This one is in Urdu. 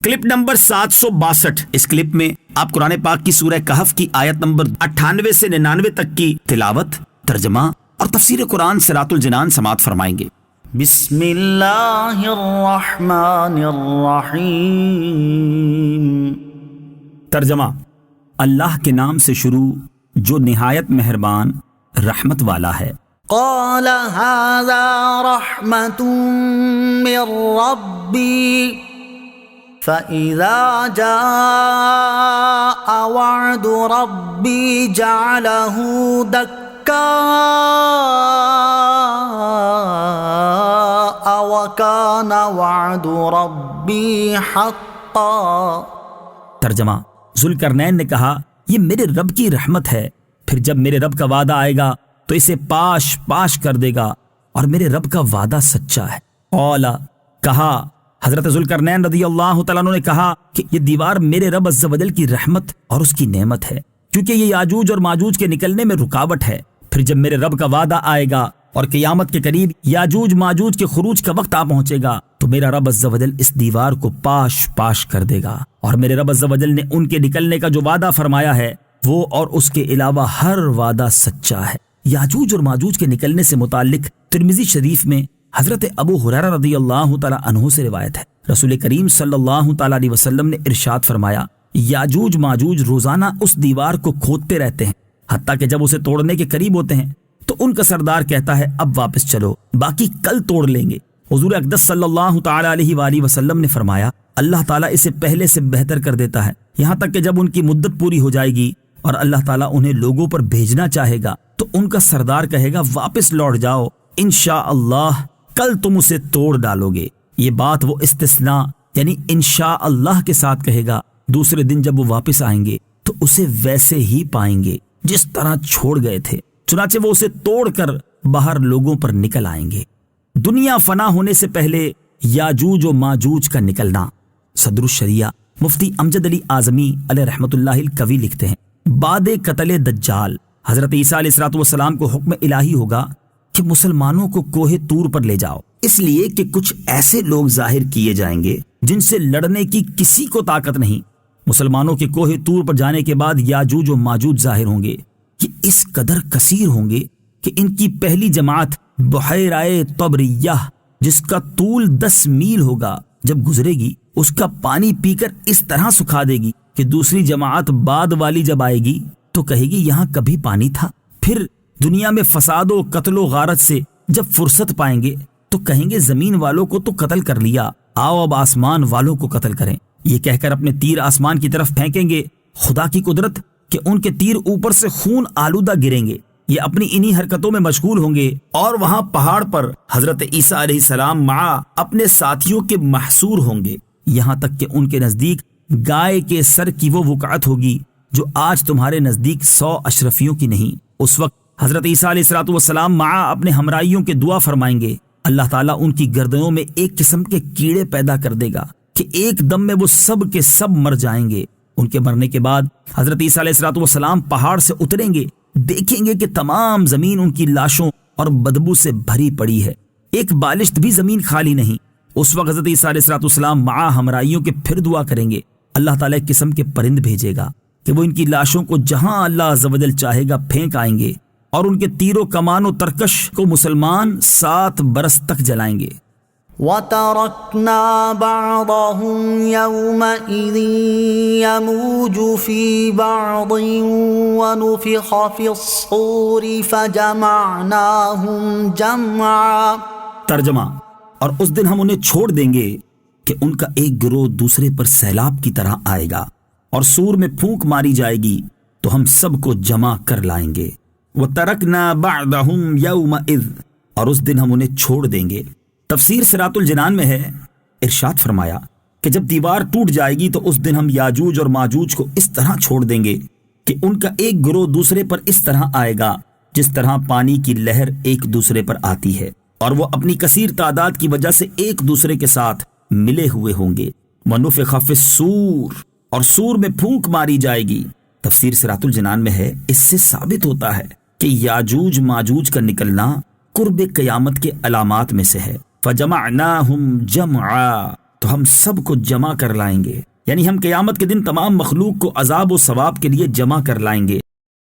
Clip number 762۔ اس کلپ میں آپ قرآن پاک کی سورہ کہف کی آیت نمبر 98 سے 99 تک کی تلاوت، ترجمہ اور تفسیر قرآن صراط الجنان سماعت فرمائیں گے۔ بسم اللہ الرحمن الرحیم۔ ترجمہ: اللہ کے نام سے شروع جو نہایت مہربان رحمت والا ہے۔ قال هذا رحمت من ربی فَإِذَا جَاءَ وَعْدُ رَبِّي جَعَلَهُ دَكَّاءَ وَكَانَ وَعْدُ رَبِّي حَقًّا۔ ترجمہ: ذوالقرنین نے کہا یہ میرے رب کی رحمت ہے، پھر جب میرے رب کا وعدہ آئے گا تو اسے پاش پاش کر دے گا، اور میرے رب کا وعدہ سچا ہے۔ اولا کہا، حضرت ذوالقرنین رضی اللہ تعالیٰ عنہ نے کہا کہ یہ دیوار میرے رب عز و جل کی رحمت اور اس کی نعمت ہے، کیونکہ یہ یاجوج اور ماجوج کے نکلنے میں رکاوٹ ہے۔ پھر جب میرے رب کا وعدہ آئے گا اور قیامت کے قریب یاجوج ماجوج کے خروج کا وقت آ پہنچے گا تو میرا رب عز و جل اس دیوار کو پاش پاش کر دے گا، اور میرے رب عز و جل نے ان کے نکلنے کا جو وعدہ فرمایا ہے وہ اور اس کے علاوہ ہر وعدہ سچا ہے۔ یاجوج اور ماجوج کے نکلنے سے متعلق ترمذی شریف میں حضرت ابو ہریرہ رضی اللہ تعالی عنہ سے روایت ہے، رسول کریم صلی اللہ تعالی علیہ وسلم نے ارشاد فرمایا، یاجوج ماجوج روزانہ اس دیوار کو کھودتے رہتے ہیں، حتیٰ کہ جب اسے توڑنے کے قریب ہوتے ہیں تو ان کا سردار کہتا ہے اب واپس چلو، باقی کل توڑ لیں گے۔ حضور اقدس صلی اللہ تعالی علیہ وآلہ وسلم نے فرمایا، اللہ تعالیٰ اسے پہلے سے بہتر کر دیتا ہے، یہاں تک کہ جب ان کی مدت پوری ہو جائے گی اور اللہ تعالیٰ انہیں لوگوں پر بھیجنا چاہے گا تو ان کا سردار کہے گا واپس لوٹ جاؤ، انشاءاللہ کل تم اسے توڑ ڈالو گے۔ یہ بات وہ استثناء یعنی انشاءاللہ کے ساتھ کہے گا، دوسرے دن جب وہ واپس آئیں گے تو اسے ویسے ہی پائیں گے جس طرح چھوڑ گئے تھے، چنانچہ وہ اسے توڑ کر باہر لوگوں پر نکل آئیں گے۔ دنیا فنا ہونے سے پہلے یاجوج و ماجوج کا نکلنا۔ صدر الشریعہ مفتی امجد علی اعظمی علیہ رحمۃ اللہ القوی لکھتے ہیں، بعد قتل دجال حضرت عیسیٰ علیہ السلام کو حکم الہی ہوگا کہ مسلمانوں کو کوہ طور پر لے جاؤ، اس لیے کہ کچھ ایسے لوگ ظاہر کیے جائیں گے جن سے لڑنے کی کسی کو طاقت نہیں۔ مسلمانوں کے کوہ طور پر جانے کے بعد یاجوج و ماجوج ظاہر ہوں گے، یہ اس قدر کثیر ہوں گے کہ ان کی پہلی جماعت بحیرہ طبریہ جس کا طول 10 میل ہوگا جب گزرے گی اس کا پانی پی کر اس طرح سکھا دے گی کہ دوسری جماعت بعد والی جب آئے گی تو کہے گی یہاں کبھی پانی تھا۔ پھر دنیا میں فساد و قتل و غارت سے جب فرصت پائیں گے تو کہیں گے زمین والوں کو تو قتل کر لیا، آؤ اب آسمان والوں کو قتل کریں۔ یہ کہہ کر اپنے تیر آسمان کی طرف پھینکیں گے، خدا کی قدرت کہ ان کے تیر اوپر سے خون آلودہ گریں گے۔ یہ اپنی انہی حرکتوں میں مشغول ہوں گے، اور وہاں پہاڑ پر حضرت عیسیٰ علیہ السلام مع اپنے ساتھیوں کے محصور ہوں گے، یہاں تک کہ ان کے نزدیک گائے کے سر کی وہ وقعت ہوگی جو آج تمہارے نزدیک 100 اشرفیوں کی نہیں۔ اس وقت حضرت عیسیٰ علیہ السلام مع اپنے ہمراہیوں کے دعا فرمائیں گے، اللہ تعالیٰ ان کی گردنوں میں ایک قسم کے کیڑے پیدا کر دے گا کہ ایک دم میں وہ سب کے سب مر جائیں گے۔ ان کے مرنے کے بعد حضرت عیسیٰ علیہ السلام پہاڑ سے اتریں گے، دیکھیں گے کہ تمام زمین ان کی لاشوں اور بدبو سے بھری پڑی ہے، ایک بالشت بھی زمین خالی نہیں۔ اس وقت حضرت عیسیٰ علیہ السلام مع ہمراہیوں کے پھر دعا کریں گے، اللہ تعالیٰ ایک قسم کے پرند بھیجے گا کہ وہ ان کی لاشوں کو جہاں اللہ عز و جل چاہے گا پھینک آئیں گے، اور ان کے تیر و کمان و ترکش کو مسلمان 7 برس تک جلائیں گے۔ وَتَرَكْنَا بَعْضَهُمْ يَوْمَئِذٍ يَمُوجُ فِي بَعْضٍ وَنُفِخَ فِي الصُّورِ فَجَمَعْنَاهُمْ جَمْعًا۔ ترجمہ: اور اس دن ہم انہیں چھوڑ دیں گے کہ ان کا ایک گروہ دوسرے پر سیلاب کی طرح آئے گا، اور سور میں پھونک ماری جائے گی تو ہم سب کو جمع کر لائیں گے۔ وَتَرَكْنَا بَعْضَهُمْ يَوْمَئِذٍ، اور اس دن ہم انہیں چھوڑ دیں گے۔ تفسیر صراط الجنان میں ہے، ارشاد فرمایا کہ جب دیوار ٹوٹ جائے گی تو اس دن ہم یاجوج اور ماجوج کو اس طرح چھوڑ دیں گے کہ ان کا ایک گروہ دوسرے پر اس طرح آئے گا جس طرح پانی کی لہر ایک دوسرے پر آتی ہے، اور وہ اپنی کثیر تعداد کی وجہ سے ایک دوسرے کے ساتھ ملے ہوئے ہوں گے۔ وَنُفِخَ فِي الصُّورِ، اور سور میں پھونک ماری جائے گی۔ تفسیر صراط الجنان میں ہے، اس سے ثابت ہوتا ہے کہ یاجوج ماجوج کا نکلنا قرب قیامت کے علامات میں سے ہے۔ فَجَمَعْنَاهُمْ جَمْعًا، تو ہم سب کو جمع کر لائیں گے، یعنی ہم قیامت کے دن تمام مخلوق کو عذاب و ثواب کے لیے جمع کر لائیں گے۔